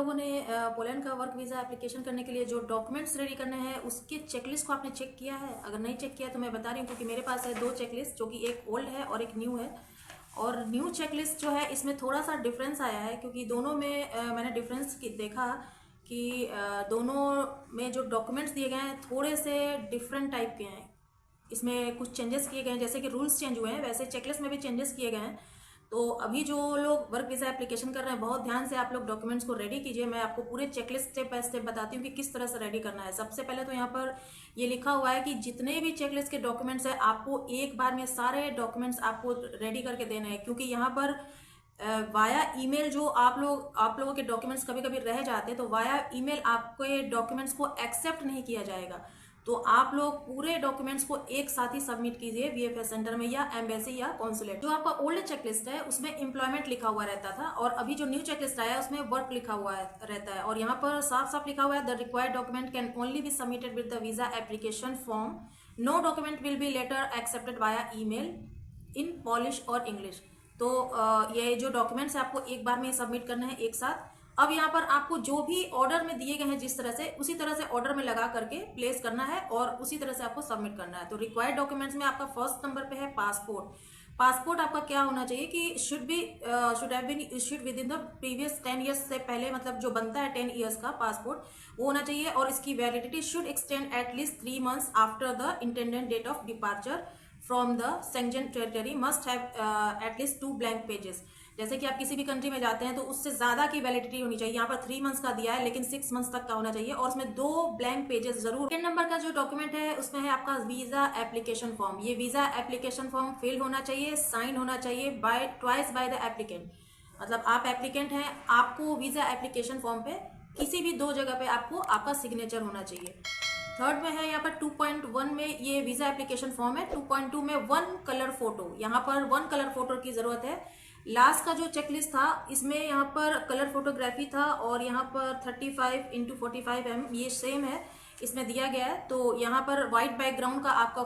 लोगों ने पोलैंड का वर्क वीज़ा एप्लीकेशन करने के लिए जो डॉक्यूमेंट्स रेडी करने हैं उसके चेकलिस्ट को आपने चेक किया है? अगर नहीं चेक किया तो मैं बता रही हूँ, क्योंकि मेरे पास है 2 चेकलिस्ट, जो कि एक ओल्ड है और एक न्यू है। और न्यू चेकलिस्ट जो है इसमें थोड़ा सा डिफरेंस आया है, क्योंकि दोनों में मैंने डिफरेंस देखा कि दोनों में जो डॉक्यूमेंट्स दिए गए हैं थोड़े से डिफरेंट टाइप के हैं। इसमें कुछ चेंजेस किए गए हैं, जैसे कि रूल्स चेंज हुए हैं वैसे चेकलिस्ट में भी चेंजेस किए गए हैं। तो अभी जो लोग वर्क वीज़ा एप्लीकेशन कर रहे हैं, बहुत ध्यान से आप लोग डॉक्यूमेंट्स को रेडी कीजिए। मैं आपको पूरे चेकलिस्ट स्टेप बाय स्टेप बताती हूँ कि किस तरह से रेडी करना है। सबसे पहले तो यहाँ पर ये लिखा हुआ है कि जितने भी चेकलिस्ट के डॉक्यूमेंट्स हैं आपको एक बार में सारे डॉक्यूमेंट्स आपको रेडी करके देने हैं, क्योंकि यहाँ पर वाया ईमेल जो आप लोगों के डॉक्यूमेंट्स कभी कभी रह जाते हैं, तो वाया ईमेल आपके डॉक्यूमेंट्स को एक्सेप्ट नहीं किया जाएगा। तो आप लोग पूरे डॉक्यूमेंट्स को एक साथ ही सबमिट कीजिए वीएफएस सेंटर में या एम्बेसी या कॉन्सुलेट। जो आपका ओल्ड चेकलिस्ट है उसमें एम्प्लॉयमेंट लिखा हुआ रहता था, और अभी जो न्यू चेकलिस्ट आया है उसमें वर्क लिखा हुआ रहता है। और यहाँ पर साफ साफ लिखा हुआ है, the required document can only be submitted with the visa application form. No document will be later accepted via email in Polish और इंग्लिश। तो ये जो डॉक्यूमेंट्स है आपको एक बार में सबमिट करने हैं एक साथ। अब यहाँ पर आपको जो भी ऑर्डर में दिए गए हैं जिस तरह से, उसी तरह से ऑर्डर में लगा करके प्लेस करना है और उसी तरह से आपको सबमिट करना है। तो रिक्वायर्ड डॉक्यूमेंट्स में आपका फर्स्ट नंबर पे है पासपोर्ट। पासपोर्ट आपका क्या होना चाहिए कि should have been issued within the previous 10 years से पहले, मतलब जो बनता है 10 ईयर्स का पासपोर्ट वो होना चाहिए। और इसकी validity should extend at least 3 months after the intended date of departure from the Schengen territory. Must have at least 2 blank pages. जैसे कि आप किसी भी कंट्री में जाते हैं तो उससे ज्यादा की वैलिडिटी होनी चाहिए। यहाँ पर 3 मंथ्स का दिया है लेकिन 6 मंथ्स तक का होना चाहिए, और उसमें 2 ब्लैंक पेजेस जरूर। सेकंड नंबर का जो डॉक्यूमेंट है उसमें है आपका वीजा एप्लीकेशन फॉर्म। ये वीजा एप्लीकेशन फॉर्म फिल होना चाहिए, साइन होना चाहिए ट्वाइस बाय द एप्लीकेंट। मतलब आप एप्लीकेंट हैं, आपको वीजा एप्लीकेशन फॉर्म पे किसी भी 2 जगह पे आपको आपका सिग्नेचर होना चाहिए। थर्ड में है यहाँ पर 2.1 में ये वीजा एप्लीकेशन फॉर्म है। 2.2 में 1 कलर फोटो, यहाँ पर 1 कलर फोटो की जरूरत है। लास्ट का जो चेकलिस्ट था इसमें यहाँ पर कलर फोटोग्राफी था, और यहाँ पर 35x45 mm ये सेम है इसमें दिया गया है। तो यहाँ पर व्हाइट बैकग्राउंड का आपका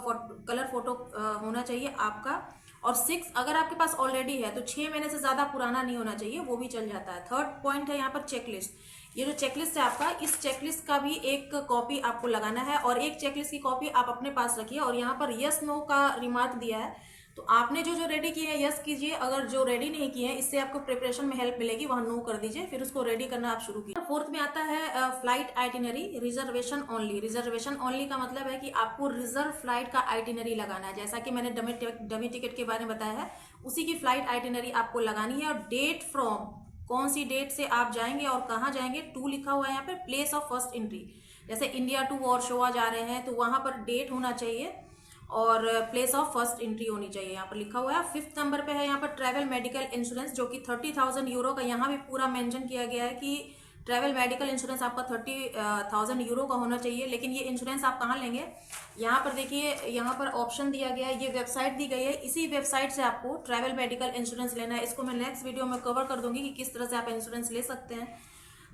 कलर फोटो होना चाहिए आपका। और 6 अगर आपके पास ऑलरेडी है तो 6 महीने से ज्यादा पुराना नहीं होना चाहिए, वो भी चल जाता है। थर्ड पॉइंट है यहाँ पर चेकलिस्ट। ये जो चेकलिस्ट है आपका, इस चेकलिस्ट का भी एक कॉपी आपको लगाना है, और एक चेकलिस्ट की कॉपी आप अपने पास रखिए। और यहाँ पर यस नो का रिमार्क दिया है, तो आपने जो रेडी किए हैं यस कीजिए, अगर जो रेडी नहीं किए हैं इससे आपको प्रिपरेशन में हेल्प मिलेगी, वहां नो कर दीजिए, फिर उसको रेडी करना आप शुरू कीजिए। फोर्थ में आता है flight itinerary reservation only. Reservation only का मतलब है कि आपको रिजर्व फ्लाइट का आइटिनरी लगाना है। जैसा कि मैंने डमी टिकट के बारे में बताया है, उसी की फ्लाइट आइटिनरी आपको लगानी है। और डेट फ्रॉम, कौन सी डेट से आप जाएंगे और कहाँ जाएंगे, टू लिखा हुआ है यहाँ पे। प्लेस ऑफ फर्स्ट एंट्री, जैसे इंडिया टू वॉर्सोवा जा रहे हैं तो वहां पर डेट होना चाहिए और प्लेस ऑफ फर्स्ट एंट्री होनी चाहिए, यहाँ पर लिखा हुआ है। 5th नंबर पे है यहाँ पर ट्रैवल मेडिकल इंश्योरेंस, जो कि 30,000 यूरो का, यहाँ भी पूरा मेंशन किया गया है कि ट्रैवल मेडिकल इंश्योरेंस आपका 30,000 यूरो का होना चाहिए। लेकिन ये इंश्योरेंस आप कहाँ लेंगे, यहाँ पर देखिए, यहाँ पर ऑप्शन दिया गया है, ये वेबसाइट दी गई है, इसी वेबसाइट से आपको ट्रैवल मेडिकल इंश्योरेंस लेना है। इसको मैं नेक्स्ट वीडियो में कवर कर दूंगी कि किस तरह से आप इंश्योरेंस ले सकते हैं।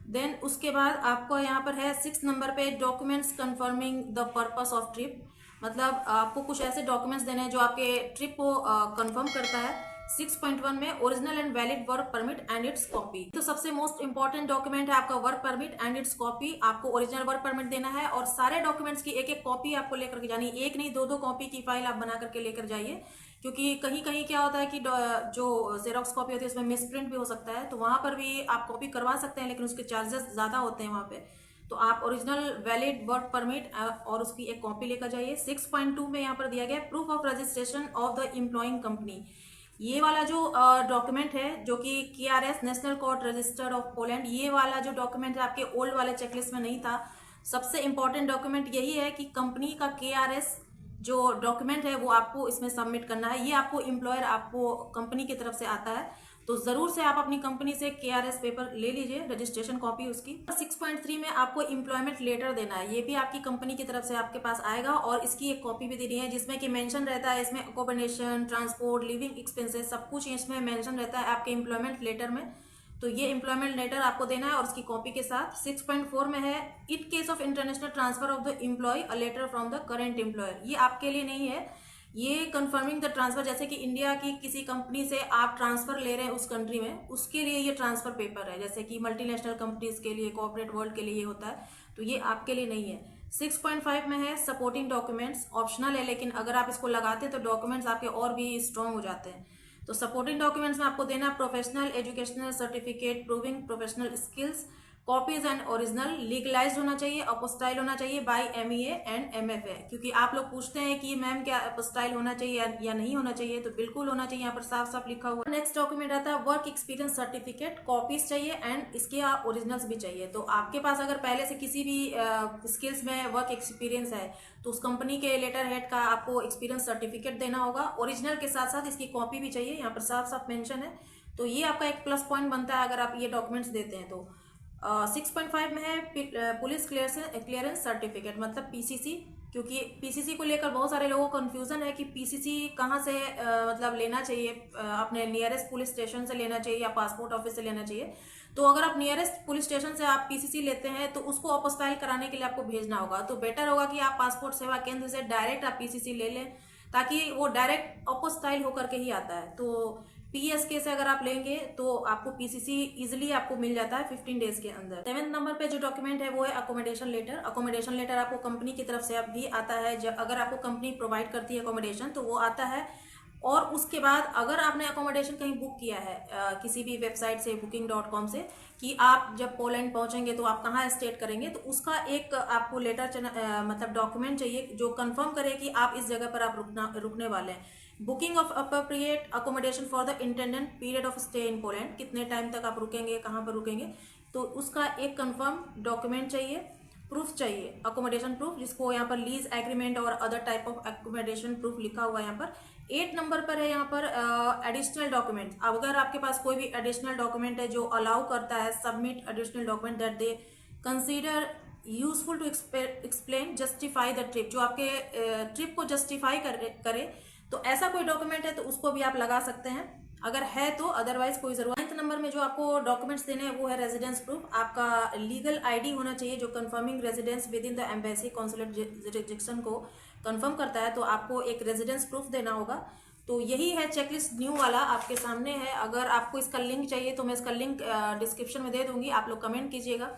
देन उसके बाद आपको यहाँ पर है 6th नंबर पे documents confirming the purpose of trip. मतलब आपको कुछ ऐसे डॉक्यूमेंट्स देने हैं जो आपके ट्रिप को कंफर्म करता है। 6.1 में original and valid work permit and it's copy. तो सबसे मोस्ट इंपॉर्टेंट डॉक्यूमेंट है आपका work permit and it's copy. आपको ओरिजिनल वर्क परमिट देना है, और सारे डॉक्यूमेंट्स की एक एक कॉपी आपको लेकर के जानी, एक नहीं 2-2 कॉपी की फाइल आप बना करके लेकर जाइए। क्योंकि कहीं कहीं क्या होता है कि जो जेरोक्स कॉपी होती है उसमें मिसप्रिंट भी हो सकता है, तो वहां पर भी आप कॉपी करवा सकते हैं, लेकिन उसके चार्जेस ज्यादा होते हैं वहां पे। तो आप ओरिजिनल वैलिड वर्क परमिट और उसकी एक कॉपी लेकर जाइए। 6.2 में यहाँ पर दिया गया proof of registration of the employing company. ये वाला जो डॉक्यूमेंट है, जो कि KRS national court register of Poland, ये वाला जो डॉक्यूमेंट है आपके ओल्ड वाले चेकलिस्ट में नहीं था। सबसे इंपॉर्टेंट डॉक्यूमेंट यही है कि कंपनी का KRS जो डॉक्यूमेंट है वो आपको इसमें सबमिट करना है। ये आपको एम्प्लॉयर आपको कंपनी की तरफ से आता है, तो जरूर से आप अपनी कंपनी से KRS पेपर ले लीजिए, रजिस्ट्रेशन कॉपी उसकी। 6.3 में आपको एम्प्लॉयमेंट लेटर देना है, ये भी आपकी कंपनी की तरफ से आपके पास आएगा, और इसकी एक कॉपी भी देनी है, जिसमें कि मेंशन रहता है इसमें अकोमोडेशन, ट्रांसपोर्ट, लिविंग एक्सपेंसेस, सब कुछ इसमें मेंशन रहता है आपके एम्प्लॉयमेंट लेटर में। तो ये एम्प्लॉयमेंट लेटर आपको देना है और उसकी कॉपी के साथ। 6.4 में है it case of international transfer of the employ a letter from the current employer. ये आपके लिए नहीं है, ये कंफर्मिंग द ट्रांसफर, जैसे कि इंडिया की किसी कंपनी से आप ट्रांसफर ले रहे हैं उस कंट्री में, उसके लिए ये ट्रांसफर पेपर है। जैसे कि मल्टीनेशनल कंपनीज के लिए, कॉर्पोरेट वर्ल्ड के लिए ये होता है, तो ये आपके लिए नहीं है। 6.5 में है सपोर्टिंग डॉक्यूमेंट्स, ऑप्शनल है, लेकिन अगर आप इसको लगाते हैं तो डॉक्यूमेंट्स आपके और भी स्ट्रॉन्ग हो जाते हैं। तो सपोर्टिंग डॉक्यूमेंट्स में आपको देना professional educational certificate proving professional skills, copies and original, legalised होना चाहिए, अपोस्टाइल होना चाहिए बाय एमईए एंड एमएफए। क्योंकि आप लोग पूछते हैं कि मैम क्या अपोस्टाइल होना चाहिए या नहीं होना चाहिए, तो बिल्कुल होना चाहिए, यहाँ पर साफ साफ लिखा हुआ। नेक्स्ट डॉक्यूमेंट आता है वर्क एक्सपीरियंस सर्टिफिकेट, कॉपीज चाहिए एंड इसके ओरिजिनल्स भी चाहिए। तो आपके पास अगर पहले से किसी भी स्किल्स में वर्क एक्सपीरियंस है तो उस कंपनी के लेटर हेड का आपको एक्सपीरियंस सर्टिफिकेट देना होगा, ओरिजिनल के साथ साथ इसकी कॉपी भी चाहिए, यहाँ पर साफ साफ मेंशन है। तो ये आपका एक प्लस पॉइंट बनता है अगर आप ये डॉक्यूमेंट्स देते हैं तो। 6.5 में है पुलिस क्लियरेंस सर्टिफिकेट, मतलब पीसीसी। क्योंकि पीसीसी को लेकर बहुत सारे लोगों को कंफ्यूजन है कि पीसीसी कहाँ से मतलब लेना चाहिए, अपने नियरेस्ट पुलिस स्टेशन से लेना चाहिए या पासपोर्ट ऑफिस से लेना चाहिए। तो अगर आप नियरेस्ट पुलिस स्टेशन से आप पीसीसी लेते हैं तो उसको अपोस्टाइल कराने के लिए आपको भेजना होगा। तो बेटर होगा कि आप पासपोर्ट सेवा केंद्र से डायरेक्ट आप पीसीसी ले लें, ताकि वो डायरेक्ट अपोस्टाइल होकर के ही आता है। तो पीएसके से अगर आप लेंगे तो आपको पीसीसी इजिली आपको मिल जाता है 15 डेज के अंदर। 7वें नंबर पे जो डॉक्यूमेंट है वो है अकोमोडेशन लेटर। अकोमोडेशन लेटर आपको कंपनी की तरफ से भी आता है, अगर आपको कंपनी प्रोवाइड करती है अकोमोडेशन तो वो आता है। और उसके बाद अगर आपने अकोमोडेशन कहीं बुक किया है किसी भी वेबसाइट से, booking.com से, कि आप जब पोलैंड पहुंचेंगे तो आप कहाँ स्टे करेंगे, तो उसका एक आपको लेटर मतलब डॉक्यूमेंट चाहिए जो कंफर्म करे कि आप इस जगह पर आप रुकने वाले हैं। Booking of appropriate accommodation for the intended period of stay in Poland, कितने टाइम तक आप रुकेंगे, कहाँ पर रुकेंगे, तो उसका एक कंफर्म डॉक्यूमेंट चाहिए। प्रूफ चाहिए, अकोमोडेशन प्रूफ, जिसको यहाँ पर लीज एग्रीमेंट और other type of accommodation proof लिखा हुआ है यहाँ पर। 8 नंबर पर है यहाँ पर एडिशनल डॉक्यूमेंट। अगर आपके पास कोई भी एडिशनल डॉक्यूमेंट है जो अलाउ करता है submit additional document that they consider useful to explain justify the trip, जो आपके ट्रिप को जस्टिफाई करे, तो ऐसा कोई डॉक्यूमेंट है तो उसको भी आप लगा सकते हैं अगर है तो, अदरवाइज कोई जरूरत। 9th नंबर में जो आपको डॉक्यूमेंट्स देने हैं वो है रेजिडेंस प्रूफ। आपका लीगल आईडी होना चाहिए जो confirming residence within the embassy consulate jurisdiction को कंफर्म करता है, तो आपको एक रेजिडेंस प्रूफ देना होगा। तो यही है चेकलिस्ट न्यू वाला आपके सामने है। अगर आपको इसका लिंक चाहिए तो मैं इसका लिंक डिस्क्रिप्शन में दे दूंगी, आप लोग कमेंट कीजिएगा।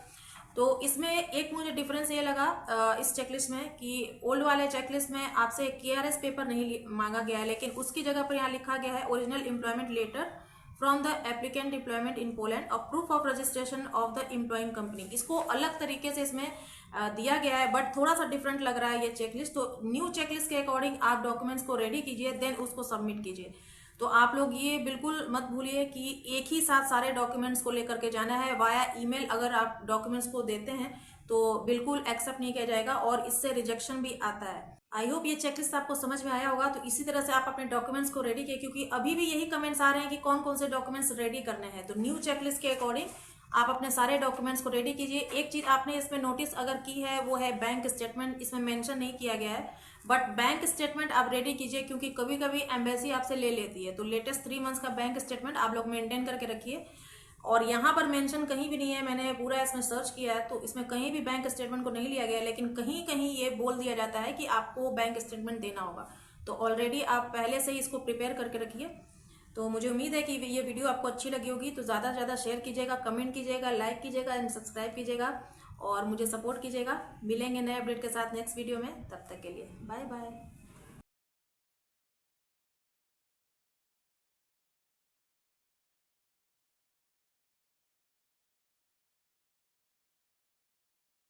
तो इसमें एक मुझे डिफरेंस ये लगा इस चेकलिस्ट में कि ओल्ड वाले चेकलिस्ट में आपसे केआरएस पेपर नहीं मांगा गया है, लेकिन उसकी जगह पर यहाँ लिखा गया है original employment letter from the applicant employment in Poland और proof of registration of the employing company. इसको अलग तरीके से इसमें दिया गया है, बट थोड़ा सा डिफरेंट लग रहा है ये चेकलिस्ट। तो न्यू चेकलिस्ट के अकॉर्डिंग आप डॉक्यूमेंट्स को रेडी कीजिए, देन उसको सबमिट कीजिए। तो आप लोग ये बिल्कुल मत भूलिए कि एक ही साथ सारे डॉक्यूमेंट्स को लेकर के जाना है। वाया ईमेल अगर आप डॉक्यूमेंट्स को देते हैं तो बिल्कुल एक्सेप्ट नहीं किया जाएगा और इससे रिजेक्शन भी आता है। आई होप ये चेकलिस्ट आपको समझ में आया होगा। तो इसी तरह से आप अपने डॉक्यूमेंट्स को रेडी किए, क्योंकि अभी भी यही कमेंट्स आ रहे हैं कि कौन कौन से डॉक्यूमेंट्स रेडी करने हैं। तो न्यू चेकलिस्ट के अकॉर्डिंग आप अपने सारे डॉक्यूमेंट्स को रेडी कीजिए। एक चीज आपने इसमें नोटिस अगर की है वो है बैंक स्टेटमेंट, इसमें मेंशन नहीं किया गया है, बट बैंक स्टेटमेंट आप रेडी कीजिए, क्योंकि कभी कभी एम्बेसी आपसे ले लेती है। तो लेटेस्ट 3 मंथ्स का बैंक स्टेटमेंट आप लोग मेंटेन करके रखिए। और यहाँ पर मेंशन कहीं भी नहीं है, मैंने पूरा इसमें सर्च किया है तो इसमें कहीं भी बैंक स्टेटमेंट को नहीं लिया गया है, लेकिन कहीं कहीं ये बोल दिया जाता है कि आपको बैंक स्टेटमेंट देना होगा। तो ऑलरेडी आप पहले से ही इसको प्रिपेयर करके रखिए। तो मुझे उम्मीद है कि ये वीडियो आपको अच्छी लगी होगी। तो ज़्यादा से ज़्यादा शेयर कीजिएगा, कमेंट कीजिएगा, लाइक कीजिएगा एंड सब्सक्राइब कीजिएगा और मुझे सपोर्ट कीजिएगा। मिलेंगे नए अपडेट के साथ नेक्स्ट वीडियो में, तब तक के लिए बाय बाय।